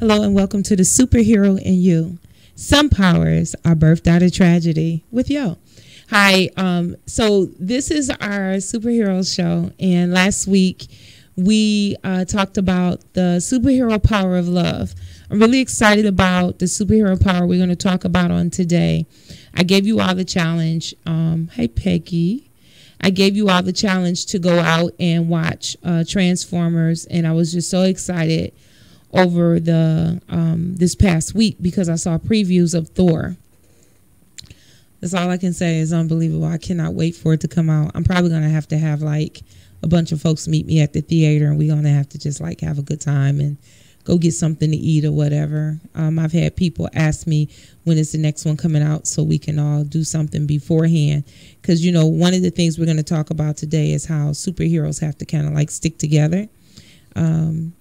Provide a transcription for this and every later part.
Hello and welcome to the Superhero in You. Some powers are birthed out of tragedy with Yo. Hi, so this is our superhero show, and last week we talked about the superhero power of love. I'm really excited about the superhero power we're going to talk about on today. I gave you all the challenge. Hey, Peggy. I gave you all the challenge to go out and watch Transformers, and I was just so excited over the this past week because I saw previews of Thor. That's all I can say. Is unbelievable. I cannot wait for it to come out. I'm probably going to have like a bunch of folks meet me at the theater, and we're going to have to just like have a good time and go get something to eat or whatever. I've had people ask me when is the next one coming out so we can all do something beforehand. Because, you know, one of the things we're going to talk about today is how superheroes have to kind of like stick together.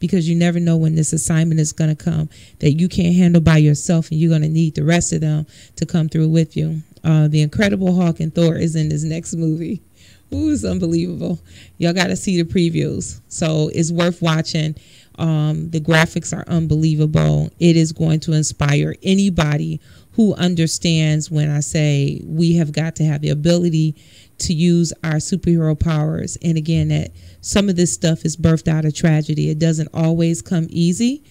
Because you never know when this assignment is going to come that you can't handle by yourself, and you're going to need the rest of them to come through with you. The Incredible Hulk and Thor is in this next movie. Ooh, it's unbelievable. Y'all got to see the previews. So it's worth watching. The graphics are unbelievable. It is going to inspire anybody who understands when I say we have got to have the ability to use our superhero powers. And again, that some of this stuff is birthed out of tragedy. It doesn't always come easy.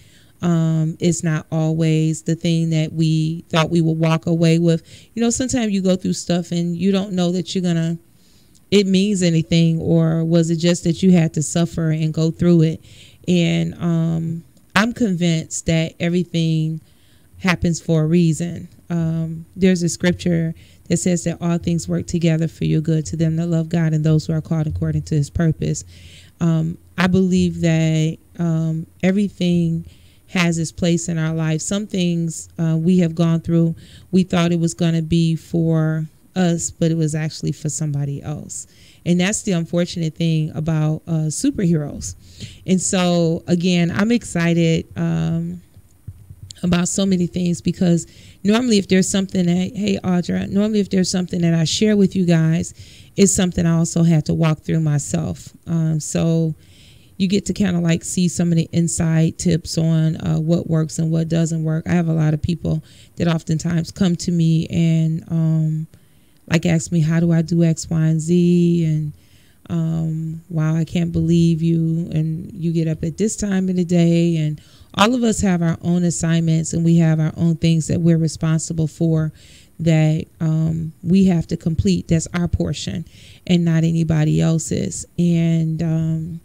It's not always the thing that we thought we would walk away with. You know, sometimes you go through stuff and you don't know that it means anything, or was it just that you had to suffer and go through it? And I'm convinced that everything happens for a reason. There's a scripture that says that all things work together for your good to them that love God and those who are called according to his purpose. I believe that everything has its place in our life. Some things we have gone through, we thought it was going to be for us, but it was actually for somebody else. And that's the unfortunate thing about superheroes. And so, again, I'm excited about so many things, because normally if there's something that, hey, Audra, normally if there's something that I share with you guys, it's something I also had to walk through myself. So you get to kind of like see some of the inside tips on what works and what doesn't work. I have a lot of people that oftentimes come to me and like ask me, how do I do X, Y, and Z? And wow, I can't believe you. And you get up at this time of the day. And all of us have our own assignments, and we have our own things that we're responsible for that we have to complete. That's our portion and not anybody else's. And,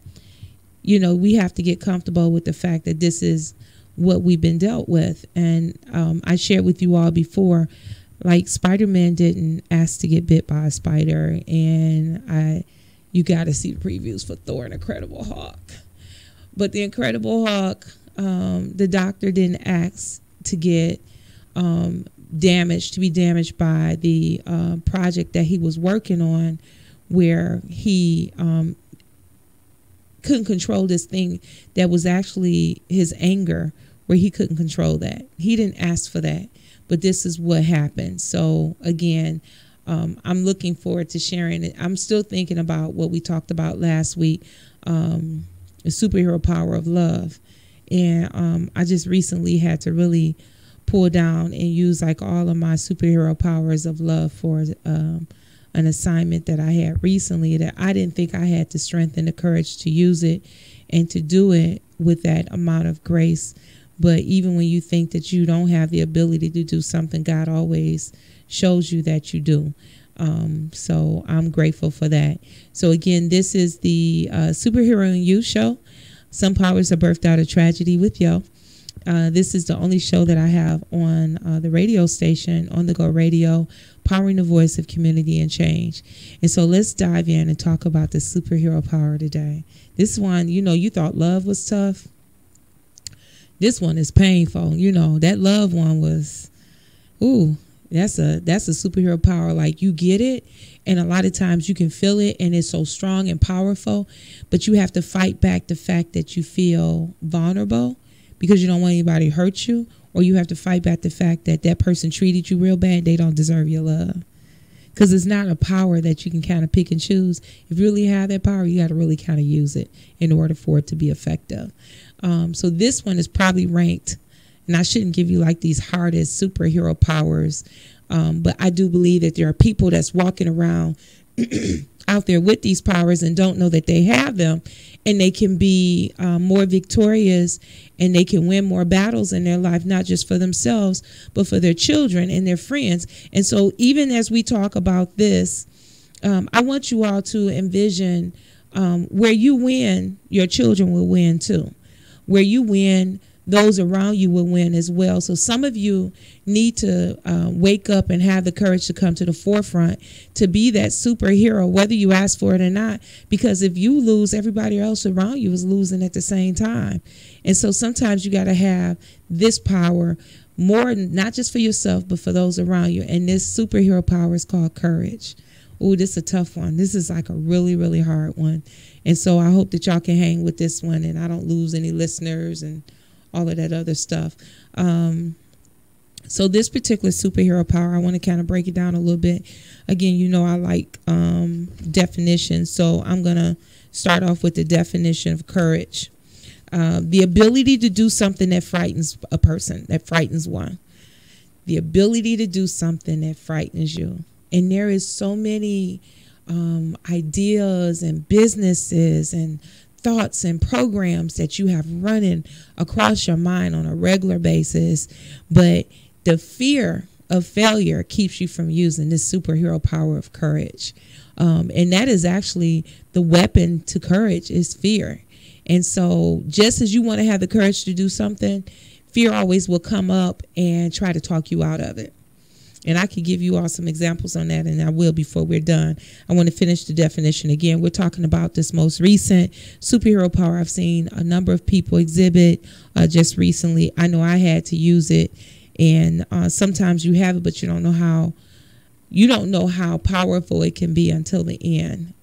you know, we have to get comfortable with the fact that this is what we've been dealt with. And I shared with you all before, like Spider-Man didn't ask to get bit by a spider, and you got to see the previews for Thor and Incredible Hulk. But the Incredible Hulk, the doctor didn't ask to get be damaged by the project that he was working on, where he couldn't control this thing that was actually his anger, where he couldn't control that. He didn't ask for that. But this is what happened. So, again, I'm looking forward to sharing it. I'm still thinking about what we talked about last week, the superhero power of love. And I just recently had to really pull down and use like all of my superhero powers of love for an assignment that I had recently that I didn't think I had the strength and the courage to use it and to do it with that amount of grace. But even when you think that you don't have the ability to do something, God always shows you that you do. So I'm grateful for that. So again, this is the Superhero in You show. Some powers are birthed out of tragedy with Yo. This is the only show that I have on the radio station, on the Go Radio, powering the voice of community and change. And so let's dive in and talk about the superhero power today. This one, you know, you thought love was tough. This one is painful. You know, that love one was, ooh, that's a superhero power. Like, you get it, and a lot of times you can feel it, and it's so strong and powerful, but you have to fight back the fact that you feel vulnerable because you don't want anybody to hurt you, or you have to fight back the fact that that person treated you real bad. They don't deserve your love. Because it's not a power that you can kind of pick and choose. If you really have that power, you got to really kind of use it in order for it to be effective. So this one is probably ranked And I shouldn't give you like these hardest superhero powers. But I do believe that there are people that's walking around out there with these powers and don't know that they have them, and they can be more victorious, and they can win more battles in their life, not just for themselves, but for their children and their friends. And so even as we talk about this, I want you all to envision where you win, your children will win too. Where you win, those around you will win as well. So some of you need to wake up and have the courage to come to the forefront to be that superhero, whether you ask for it or not, because if you lose, everybody else around you is losing at the same time. And so sometimes you got to have this power more, not just for yourself, but for those around you. And this superhero power is called courage. Oh, this is a tough one. This is like a really, really hard one. And so I hope that y'all can hang with this one and I don't lose any listeners and all of that other stuff. So this particular superhero power, I want to kind of break it down a little bit. Again, you know I like definitions, so I'm going to start off with the definition of courage. The ability to do something that frightens a person, that frightens one. The ability to do something that frightens you. And there is so many ideas and businesses and thoughts and programs that you have running across your mind on a regular basis, but the fear of failure keeps you from using this superhero power of courage. And that is actually the weapon to courage, is fear. And so just as you want to have the courage to do something, fear always will come up and try to talk you out of it. And I could give you all some examples on that, and I will before we're done. I want to finish the definition again. We're talking about this most recent superhero power I've seen a number of people exhibit just recently. I know I had to use it, and sometimes you have it, but you don't know how powerful it can be until the end.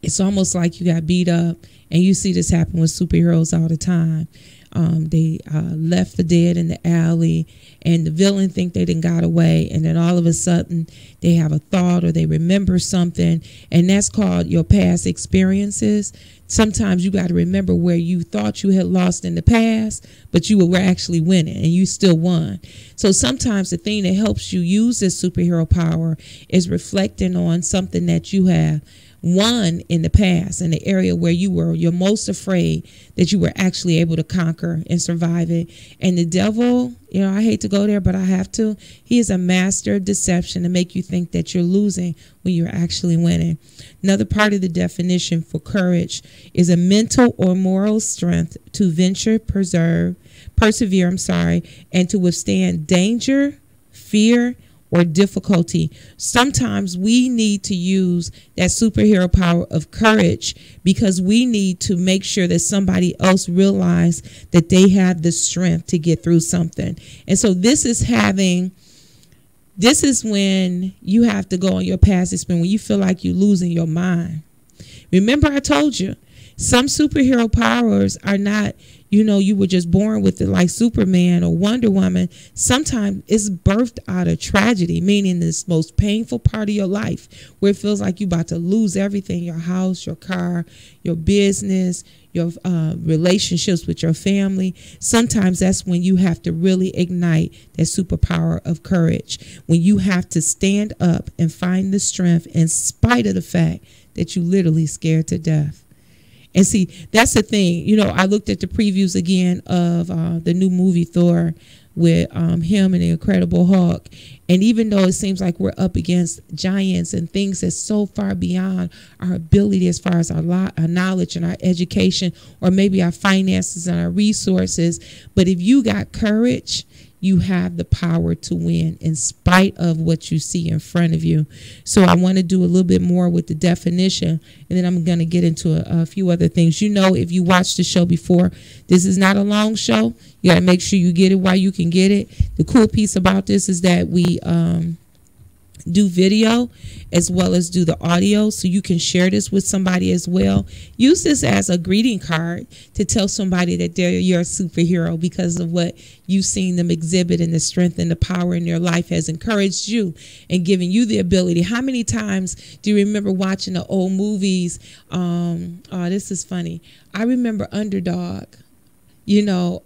It's almost like you got beat up, and you see this happen with superheroes all the time. They left for dead in the alley, and the villain think they done got away, and then all of a sudden they have a thought or they remember something, and that's called your past experiences. Sometimes you got to remember where you thought you had lost in the past, but you were actually winning and you still won. So sometimes the thing that helps you use this superhero power is reflecting on something that you have won in the past, in the area where you're most afraid, that you were actually able to conquer and survive it. And the devil, I hate to go there, but I have to. He is a master of deception to make you think that you're losing when you're actually winning. Another part of the definition for courage is a mental or moral strength to persevere, and to withstand danger, fear, or difficulty. Sometimes we need to use that superhero power of courage because we need to make sure that somebody else realize that they have the strength to get through something. And so this is when you have to go on your past experience, when you feel like you're losing your mind. Remember, I told you, some superhero powers are not, you were just born with it, like Superman or Wonder Woman. Sometimes it's birthed out of tragedy, meaning this most painful part of your life where it feels like you're about to lose everything, your house, your car, your business, your relationships with your family. Sometimes that's when you have to really ignite that superpower of courage, when you have to stand up and find the strength in spite of the fact that you literally scared to death. And see, that's the thing. I looked at the previews again of the new movie Thor with him and the Incredible Hulk. And even though it seems like we're up against giants and things that's so far beyond our ability as far as our knowledge and our education, or maybe our finances and our resources, but if you got courage, you have the power to win in spite of what you see in front of you. So I want to do a little bit more with the definition, and then I'm going to get into a few other things. If you watched the show before, this is not a long show. You got to make sure you get it while you can get it. The cool piece about this is that we do video as well as do the audio, so you can share this with somebody as well. Use this as a greeting card to tell somebody that they're your superhero because of what you've seen them exhibit, and the strength and the power in their life has encouraged you and given you the ability. How many times do you remember watching the old movies? This is funny. I remember Underdog. you know,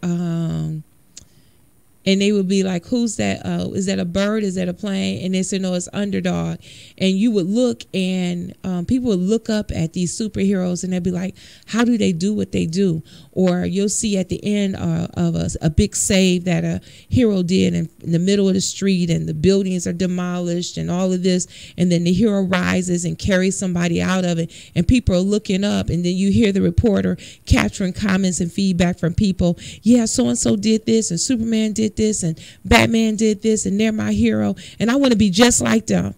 and they would be like, who's that? Is that a bird? Is that a plane? And they said, no, it's underdog. And you would look, and people would look up at these superheroes, and they'd be like, how do they do what they do? Or you'll see at the end of a big save that a hero did in the middle of the street, and the buildings are demolished and all of this. And then the hero rises and carries somebody out of it, and people are looking up, and then you hear the reporter capturing comments and feedback from people. Yeah, so-and-so did this, and Superman did this, and Batman did this, and they're my hero, and I want to be just like them.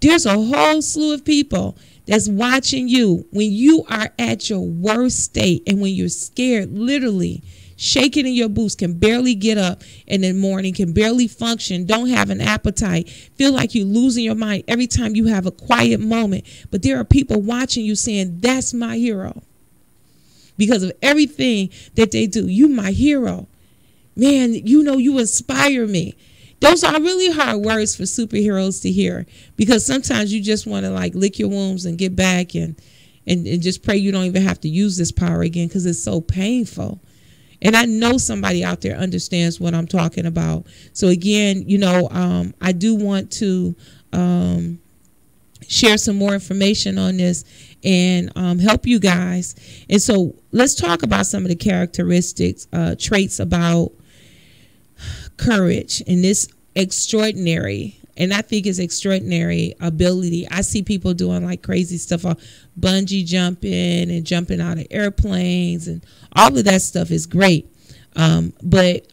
There's a whole slew of people that's watching you when you are at your worst state, and when you're scared, literally shaking in your boots, can barely get up in the morning, can barely function, don't have an appetite, feel like you're losing your mind every time you have a quiet moment. But there are people watching you saying, that's my hero. Because of everything that they do, you my hero. Man, you know, you inspire me. Those are really hard words for superheroes to hear, because sometimes you just want to like lick your wounds and get back and just pray you don't even have to use this power again, because it's so painful. And I know somebody out there understands what I'm talking about. So again, you know, I do want to share some more information on this and help you guys. And so let's talk about some of the characteristics, traits about courage and this extraordinary, and I think it's extraordinary ability. I see people doing like crazy stuff, bungee jumping and jumping out of airplanes, and all of that stuff is great. But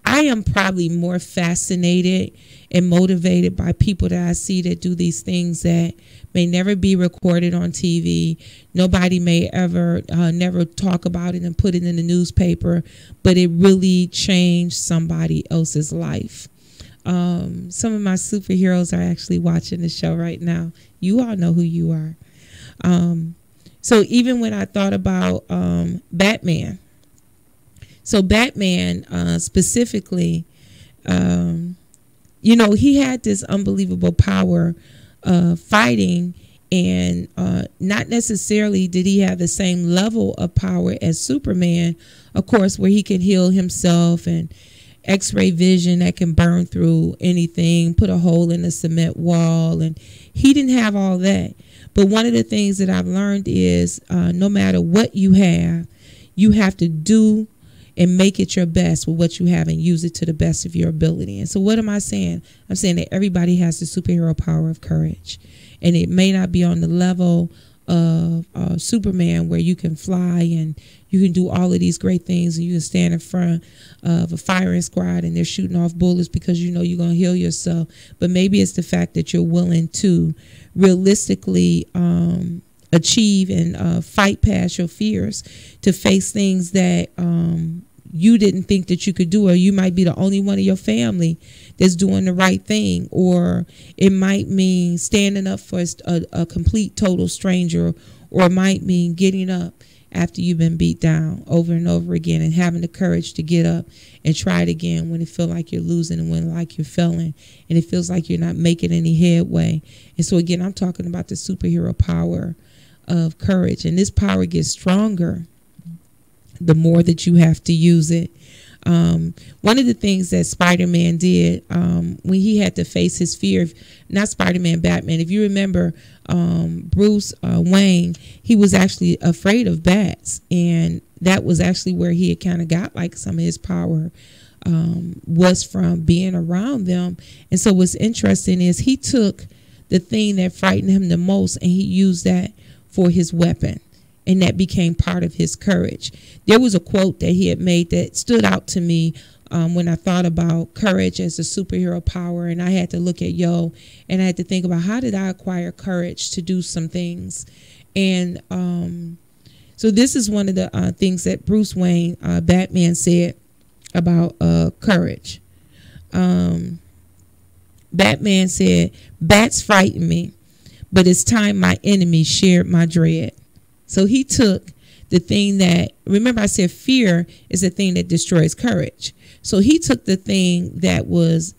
I am probably more fascinated and motivated by people that I see that do these things that may never be recorded on TV. Nobody may ever never talk about it and put it in the newspaper, but it really changed somebody else's life. Some of my superheroes are actually watching the show right now. You all know who you are. So even when I thought about Batman, so Batman specifically, you know, he had this unbelievable power of fighting, and not necessarily did he have the same level of power as Superman, of course, where he can heal himself and X-ray vision that can burn through anything, put a hole in a cement wall, and he didn't have all that. But one of the things that I've learned is no matter what you have to do and make it your best with what you have and use it to the best of your ability. And so what am I saying? I'm saying that everybody has the superhero power of courage. And it may not be on the level of Superman, where you can fly and you can do all of these great things, and you can stand in front of a firing squad and they're shooting off bullets because you know you're going to heal yourself. But maybe it's the fact that you're willing to realistically achieve and fight past your fears, to face things that you didn't think that you could do, or you might be the only one in your family that's doing the right thing, or it might mean standing up for a complete total stranger, or it might mean getting up after you've been beat down over and over again and having the courage to get up and try it again when it feels like you're losing and when like you're failing and it feels like you're not making any headway. And so again, I'm talking about the superhero power of courage, and this power gets stronger the more that you have to use it. One of the things that Spider-Man did when he had to face his fear, not Spider-Man, Batman, if you remember, Bruce Wayne, he was actually afraid of bats, and that was actually where he had kind of got like some of his power was from being around them. And so what's interesting is he took the thing that frightened him the most and he used that for his weapon. And that became part of his courage. There was a quote that he had made that stood out to me when I thought about courage as a superhero power. And I had to look at Yo, and I had to think about, how did I acquire courage to do some things? And so this is one of the things that Bruce Wayne, Batman, said about courage. Batman said, "Bats frighten me, but it's time my enemies shared my dread." So he took the thing that, remember I said fear is the thing that destroys courage. So he took the thing that was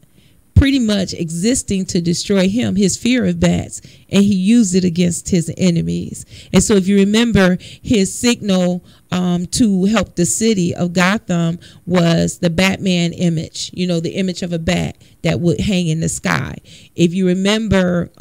pretty much existing to destroy him, his fear of bats, and he used it against his enemies. And so if you remember, his signal to help the city of Gotham was the Batman image, the image of a bat that would hang in the sky. If you remember,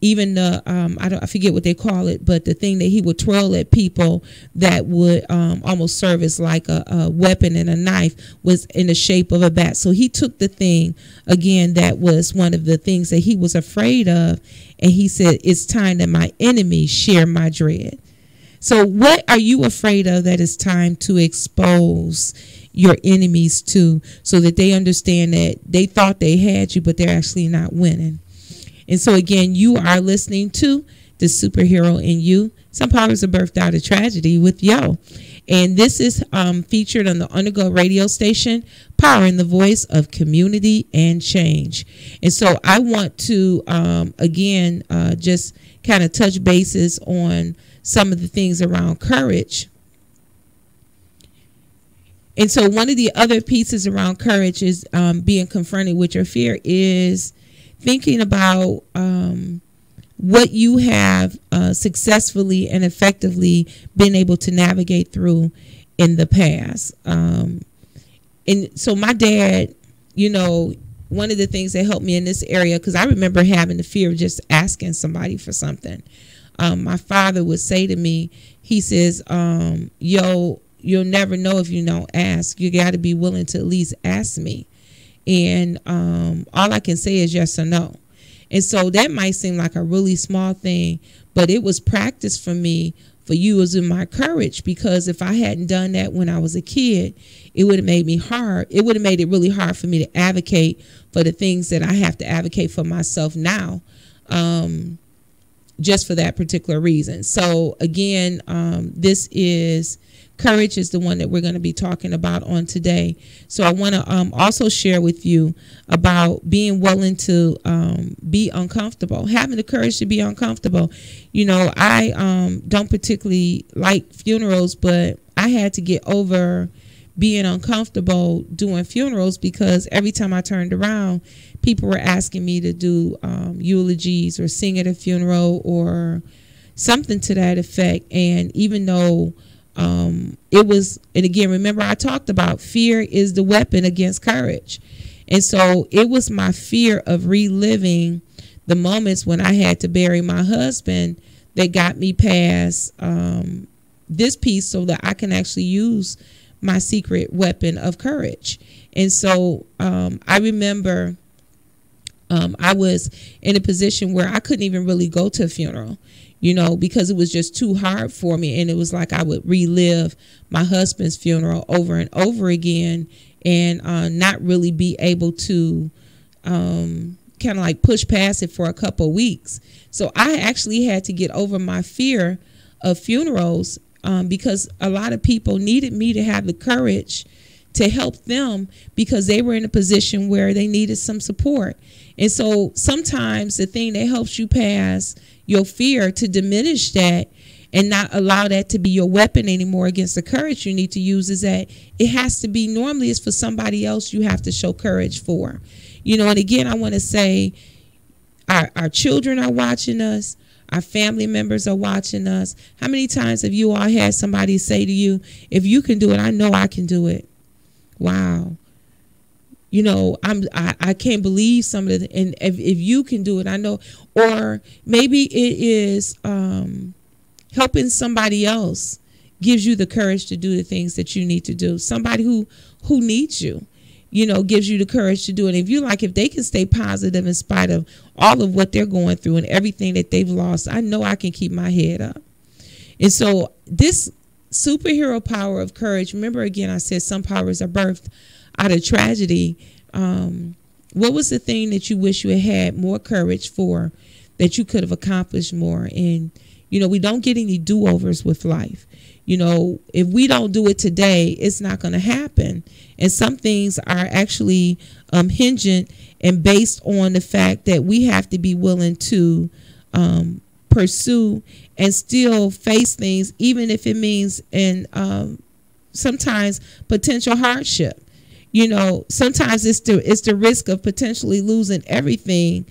even the I forget what they call it, but the thing that he would twirl at people that would almost serve as like a weapon and a knife was in the shape of a bat. So he took the thing again that was one of the things that he was afraid of, and he said, "It's time that my enemies share my dread." So what are you afraid of that it's time to expose your enemies to, so that they understand that they thought they had you, but they're actually not winning? And so again, you are listening to The Superhero in You. Some powers are birthed out of tragedy with Yo. And this is featured on the Go Radio station, powering the voice of community and change. And so I want to, again, just kind of touch bases on some of the things around courage. And so one of the other pieces around courage is being confronted with your fear, is thinking about what you have successfully and effectively been able to navigate through in the past. And so my dad, one of the things that helped me in this area, because I remember having the fear of just asking somebody for something. My father would say to me, he says, "Yo, you'll never know if you don't ask. You got to be willing to at least ask me. And all I can say is yes or no." And so that might seem like a really small thing, but it was practice for me for using my courage, because if I hadn't done that when I was a kid, it would have made me hard. It would have made it really hard for me to advocate for the things that I have to advocate for myself now. Just for that particular reason. So again, this is courage is the one that we're going to be talking about on today. So I want to also share with you about being willing to be uncomfortable, having the courage to be uncomfortable. I don't particularly like funerals, but I had to get over being uncomfortable doing funerals, because every time I turned around, people were asking me to do eulogies or sing at a funeral or something to that effect. And even though it was, and again, remember I talked about fear is the weapon against courage. And so it was my fear of reliving the moments when I had to bury my husband that got me past this piece, so that I can actually use my secret weapon of courage. And so I remember I was in a position where I couldn't even really go to a funeral, because it was just too hard for me. And it was like I would relive my husband's funeral over and over again, and not really be able to kind of like push past it for a couple of weeks. So I actually had to get over my fear of funerals, because a lot of people needed me to have the courage to help them, because they were in a position where they needed some support. And so sometimes the thing that helps you pass your fear, to diminish that and not allow that to be your weapon anymore against the courage you need to use, is that it has to be, normally it's for somebody else you have to show courage for. And again, I want to say our children are watching us. Our family members are watching us. How many times have you all had somebody say to you, "If you can do it, I know I can do it"? Wow. I can't believe some of the, and if you can do it, I know. Or maybe it is helping somebody else gives you the courage to do the things that you need to do. Somebody who needs you, gives you the courage to do it. If they can stay positive in spite of all of what they're going through and everything that they've lost, I know I can keep my head up. And so this superhero power of courage, remember again, I said some powers are birthed out of tragedy. What was the thing that you wish you had more courage for, that you could have accomplished more? And, we don't get any do-overs with life. If we don't do it today, it's not going to happen. And some things are actually hinging and based on the fact that we have to be willing to pursue and still face things, even if it means sometimes potential hardship. Sometimes it's the risk of potentially losing everything.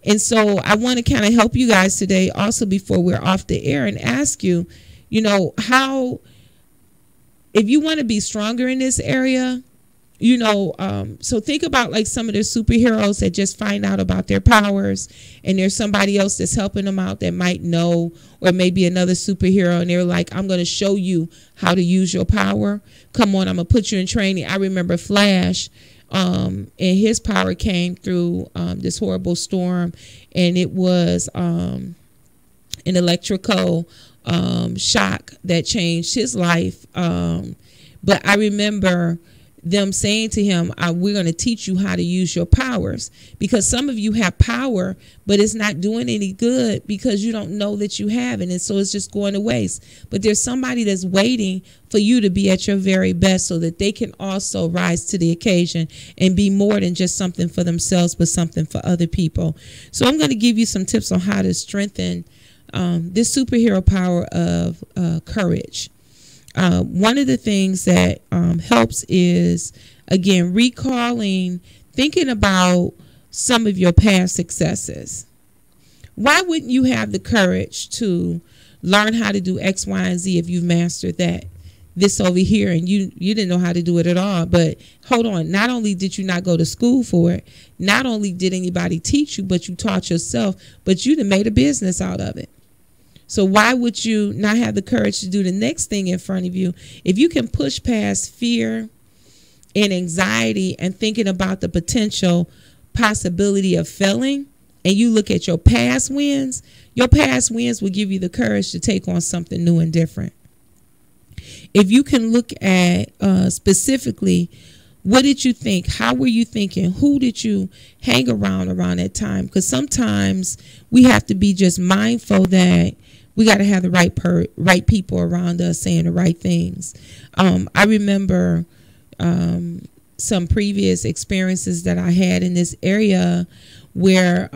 And so I want to kind of help you guys today also, before we're off the air, and ask you, how if you want to be stronger in this area, you know, so think about like some of the superheroes that just find out about their powers, and there's somebody else that's helping them out that might know, or maybe another superhero, and they're like, I'm going to show you how to use your power. Come on, I'm going to put you in training. I remember Flash, and his power came through this horrible storm, and it was an electrical shock that changed his life. But I remember them saying to him, we're going to teach you how to use your powers, because some of you have power, but it's not doing any good because you don't know that you have it. And so it's just going to waste. But there's somebody that's waiting for you to be at your very best so that they can also rise to the occasion and be more than just something for themselves, but something for other people. So I'm going to give you some tips on how to strengthen this superhero power of courage. One of the things that helps is, again, recalling, thinking about some of your past successes. Why wouldn't you have the courage to learn how to do X, Y, and Z if you've mastered that? This over here, and you didn't know how to do it at all. But hold on, not only did you not go to school for it, not only did anybody teach you, but you taught yourself, but you done made a business out of it. So why would you not have the courage to do the next thing in front of you? If you can push past fear and anxiety and thinking about the potential possibility of failing, and you look at your past wins will give you the courage to take on something new and different. If you can look at specifically, what did you think? How were you thinking? Who did you hang around that time? Because sometimes we have to be just mindful that we got to have the right people around us saying the right things. I remember some previous experiences that I had in this area where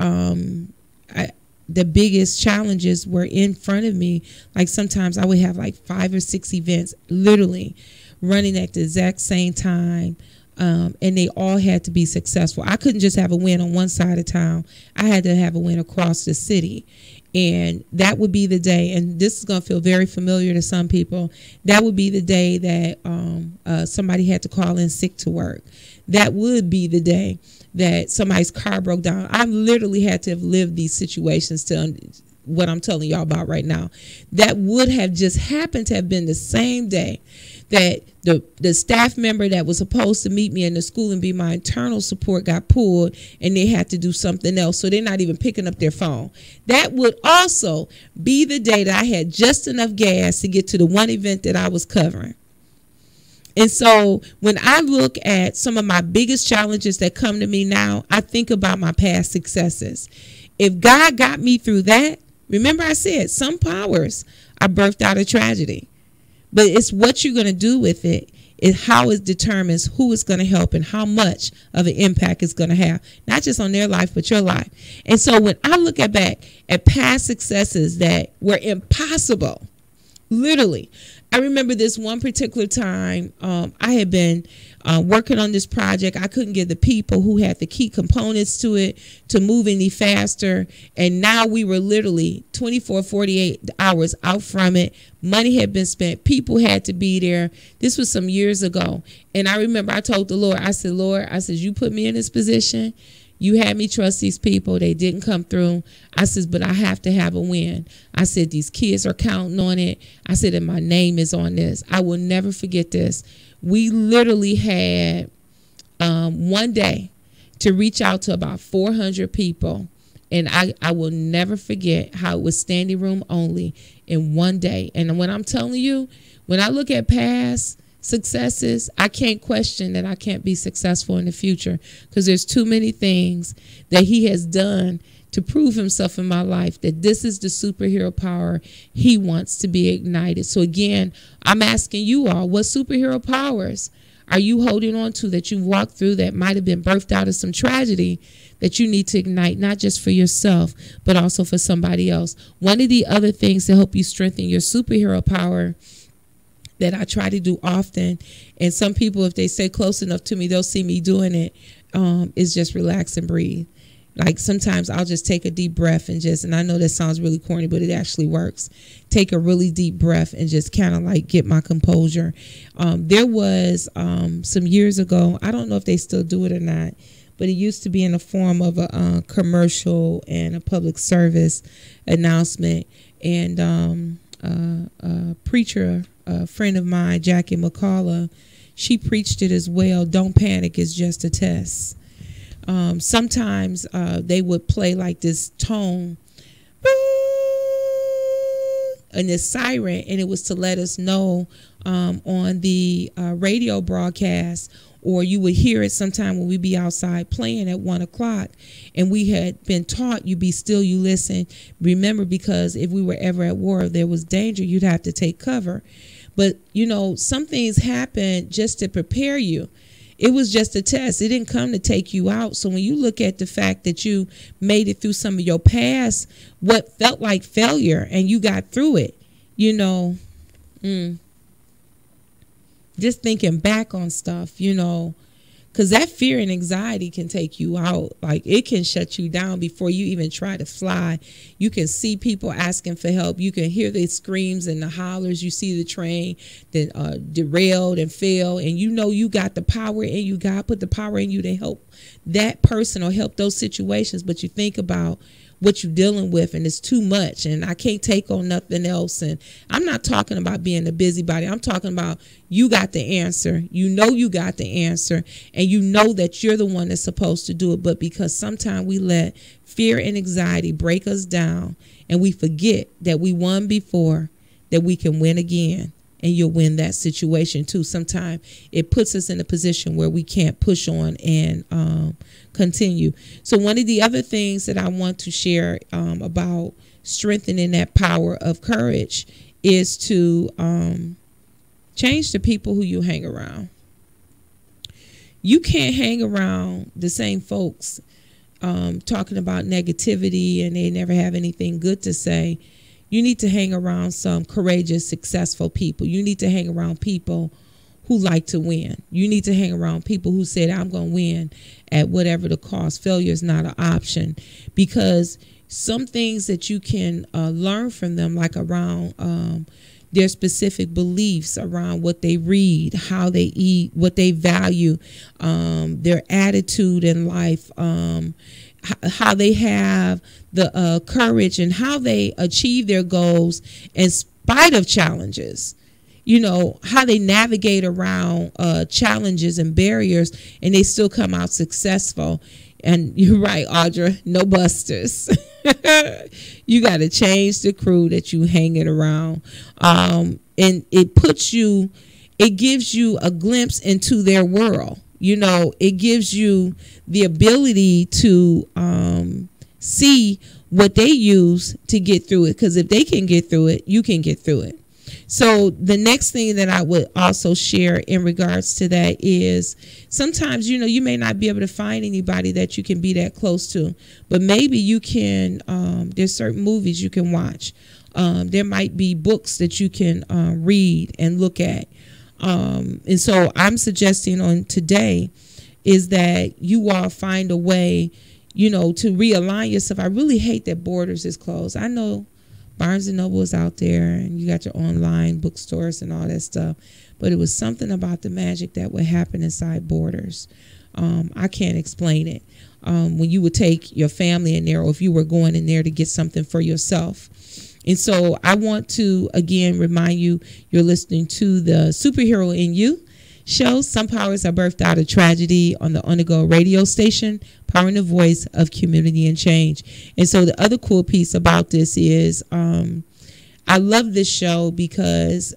the biggest challenges were in front of me. Like sometimes I would have like 5 or 6 events literally running at the exact same time. And they all had to be successful. I couldn't just have a win on one side of town. I had to have a win across the city. And that would be the day, and this is going to feel very familiar to some people, that would be the day that somebody had to call in sick to work. That would be the day that somebody's car broke down. I literally had to have lived these situations to what I'm telling y'all about right now. That would have just happened to have been the same day that the staff member that was supposed to meet me in the school and be my internal support got pulled, and they had to do something else. So they're not even picking up their phone. That would also be the day that I had just enough gas to get to the one event that I was covering. And so when I look at some of my biggest challenges that come to me now, I think about my past successes. If God got me through that, remember I said some powers are birthed out of tragedy. But it's what you're going to do with it. It's how it determines who is going to help and how much of an impact it's going to have, not just on their life, but your life. And so when I look back at past successes that were impossible, literally, I remember this one particular time I had been working on this project. I couldn't get the people who had the key components to it to move any faster. And now we were literally 24, 48 hours out from it. Money had been spent. People had to be there. This was some years ago. And I remember I told the Lord, I said, Lord, I said, you put me in this position. You had me trust these people. They didn't come through. I said, but I have to have a win. I said, these kids are counting on it. I said, and my name is on this. I will never forget this. We literally had one day to reach out to about 400 people. And I will never forget how it was standing room only in one day. And when I'm telling you, when I look at past successes, I can't question that I can't be successful in the future, because there's too many things that he has done to prove himself in my life that this is the superhero power he wants to be ignited. So again, I'm asking you all, what superhero powers are you holding on to that you've walked through that might have been birthed out of some tragedy that you need to ignite, not just for yourself, but also for somebody else? One of the other things to help you strengthen your superhero power that I try to do often, and some people, if they stay close enough to me, they'll see me doing it, is just relax and breathe. Like sometimes I'll just take a deep breath and I know that sounds really corny, but it actually works. Take a really deep breath and just kind of like get my composure. There was some years ago, I don't know if they still do it or not, but it used to be in the form of a commercial and a public service announcement. And a preacher, a friend of mine, Jackie McCullough, she preached it as well. Don't panic, it's just a test. Sometimes they would play like this tone and this siren, and it was to let us know on the radio broadcast, or you would hear it sometime when we'd be outside playing at 1 o'clock, and we had been taught, you be still, you listen, remember, because if we were ever at war, if there was danger, you'd have to take cover. But you know, some things happen just to prepare you. It was just a test. It didn't come to take you out. So when you look at the fact that you made it through some of your past, what felt like failure, and you got through it, you know, just thinking back on stuff, you know, because that fear and anxiety can take you out. Like, it can shut you down before you even try to fly. You can see people asking for help. You can hear the screams and the hollers. You see the train that derailed and fell, and you know you got the power in you. God put the power in you to help that person or help those situations. But you think about what you're dealing with, and it's too much, and I can't take on nothing else. And I'm not talking about being a busybody. I'm talking about you got the answer. You know you got the answer, and you know that you're the one that's supposed to do it. But because sometimes we let fear and anxiety break us down, and we forget that we won before, that we can win again. And you'll win that situation too. Sometimes it puts us in a position where we can't push on and continue. So one of the other things that I want to share about strengthening that power of courage is to change the people who you hang around. You can't hang around the same folks talking about negativity and they never have anything good to say. You need to hang around some courageous, successful people. You need to hang around people who like to win. You need to hang around people who said, I'm going to win at whatever the cost. Failure is not an option, because some things that you can learn from them, like around their specific beliefs, around what they read, how they eat, what they value, their attitude in life, how they have the courage and how they achieve their goals in spite of challenges. You know, how they navigate around challenges and barriers, and they still come out successful. And you're right, Audra, no busters. You got to change the crew that you hanging around. And it gives you a glimpse into their world. You know, it gives you the ability to see what they use to get through it. Because if they can get through it, you can get through it. So the next thing that I would also share in regards to that is sometimes, you know, you may not be able to find anybody that you can be that close to, but maybe you can, there's certain movies you can watch. There might be books that you can read and look at. And so I'm suggesting on today is that you all find a way, you know, to realign yourself. I really hate that Borders is closed. I know Barnes and Noble is out there and you got your online bookstores and all that stuff, but it was something about the magic that would happen inside Borders. I can't explain it. When you would take your family in there, or if you were going in there to get something for yourself. And so I want to, again, remind you, you're listening to the Superhero in You show. Some powers are birthed out of tragedy on the Go radio station, powering the voice of community and change. And so the other cool piece about this is I love this show because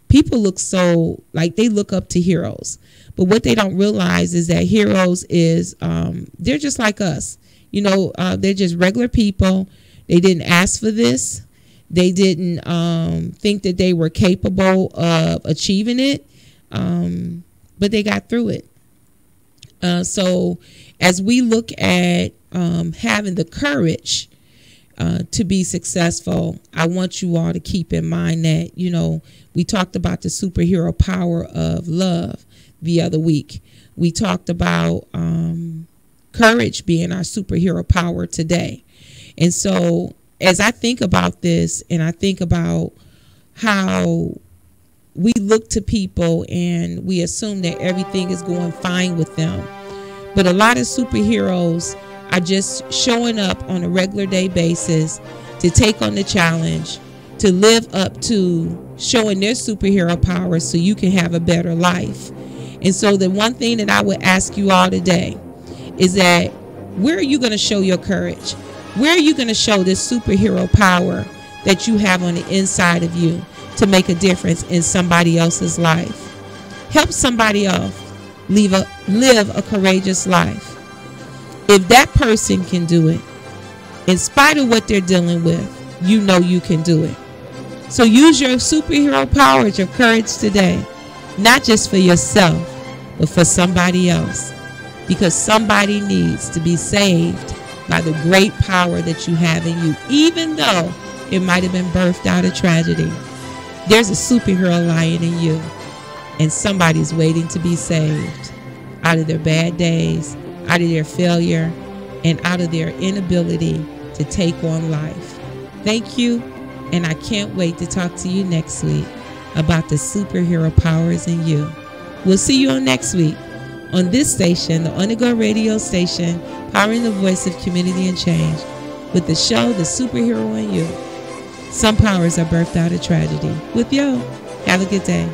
people look so like they look up to heroes. But what they don't realize is that heroes is they're just like us. You know, they're just regular people. They didn't ask for this. They didn't think that they were capable of achieving it, but they got through it. So as we look at having the courage to be successful, I want you all to keep in mind that, you know, we talked about the superhero power of love the other week. We talked about courage being our superhero power today. And so as I think about this, and I think about how we look to people and we assume that everything is going fine with them, but a lot of superheroes are just showing up on a regular day basis to take on the challenge, to live up to showing their superhero powers so you can have a better life. And so the one thing that I would ask you all today is that, where are you going to show your courage? Where are you going to show this superhero power that you have on the inside of you to make a difference in somebody else's life? Help somebody else live a courageous life. If that person can do it, in spite of what they're dealing with, you know you can do it. So use your superhero powers, your courage today, not just for yourself, but for somebody else. Because somebody needs to be saved by the great power that you have in you. Even though it might have been birthed out of tragedy, there's a superhero lying in you. And somebody's waiting to be saved out of their bad days, out of their failure, and out of their inability to take on life. Thank you, and I can't wait to talk to you next week about the superhero powers in you. We'll see you on next week on this station, the Go Radio station, powering the voice of community and change, with the show, The Superhero in You. Some powers are birthed out of tragedy. With Yo. Have a good day.